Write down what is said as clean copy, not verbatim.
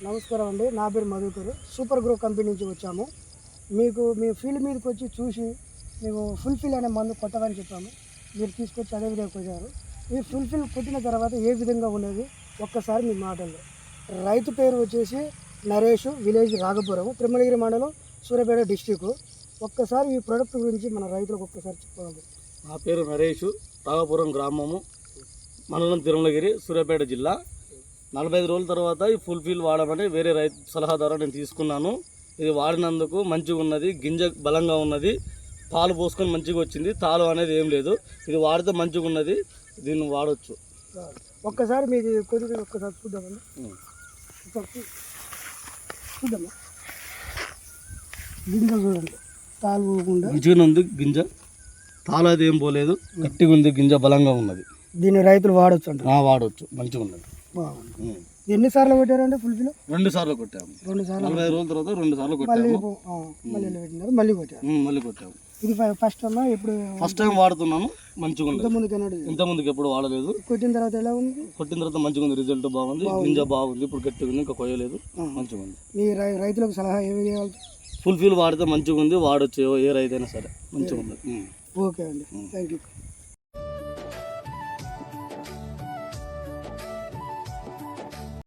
నమస్కారం అండి, నా పేరు మధుకర్. సూపర్ గ్రో కంపెనీ నుంచి వచ్చాము. మీకు మీ ఫీల్డ్ మీదకి వచ్చి చూసి మేము ఫుల్ఫిల్ అనే మందు కొట్టమని చెప్పాము. మీరు తీసుకొచ్చి అదే విధంగా కొట్టారు. ఈ ఫుల్ఫిల్ కొట్టిన తర్వాత ఏ విధంగా ఉన్నది ఒక్కసారి మీ మాటల్లో. రైతు పేరు వచ్చేసి నరేష్, విలేజ్ రాఘపురం, తిరుమలగిరి మండలం, సూర్యాపేట డిస్టిక్. ఒక్కసారి ఈ ప్రోడక్ట్ గురించి మన రైతులకు ఒక్కసారి చెప్పగలరు. నా పేరు నరేష్, రాఘపురం గ్రామము, మండలం తిరుమలగిరి, సూర్యాపేట జిల్లా. 45 రోజుల తర్వాత ఈ ఫుల్ఫిల్ వాడమని వేరే రైతు సలహా ద్వారా నేను తీసుకున్నాను. ఇది వాడినందుకు మంచిగా ఉన్నది, గింజ బలంగా ఉన్నది, తాలు పోసుకొని మంచిగా వచ్చింది, తాలు అనేది ఏం లేదు. ఇది వాడితే మంచిగా ఉన్నది, దీన్ని వాడవచ్చు. ఒక్కసారి మీకు కొద్దిగా ఒక్కసారి చూద్దామండి. చూద్దామా, గింజ చూడండి, తాలు పోకుండా మంచిగా ఉంది గింజ, తాలు అది ఏం పోలేదు, గట్టిగా ఉంది గింజ, బలంగా ఉన్నది. దీన్ని రైతులు వాడచ్చు అంట. వాడవచ్చు, మంచిగా ఉన్నది. ఎన్నిసార్లు కొట్టారండి ఫుల్ఫిల్? 2 సార్లు కొట్టాము. 2 సార్లు 45 రోజుల తర్వాత 2 సార్లు కొట్టాము. మళ్ళీ కొట్టారు. మళ్ళీ కొట్టాము. ఇది ఫస్ట్ టైం ఇప్పుడు ఫస్ట్ టైం వాడుతున్నాను, మంచిగా ఉంది. ఇంతకుముందుకు ఎప్పుడు వాడలేదు. కొట్టిన తర్వాత ఎలా ఉంది? కొట్టిన తర్వాత మంచిగా ఉంది, రిజల్ట్ బాగుంది, గింజ బాగుంది, ఇప్పుడు గట్టిగా ఉంది, ఇంకా కొయ్యలేదు, మంచిగా ఉంది. మీ రైతులకు సలహా ఏమి చేయాలి? ఫుల్ఫిల్ వాడితే మంచిగా ఉంది, వాడచ్చు ఏ రైతు అయినా సరే, మంచిగా ఉంది. ఓకే అండి, థ్యాంక్ యూ.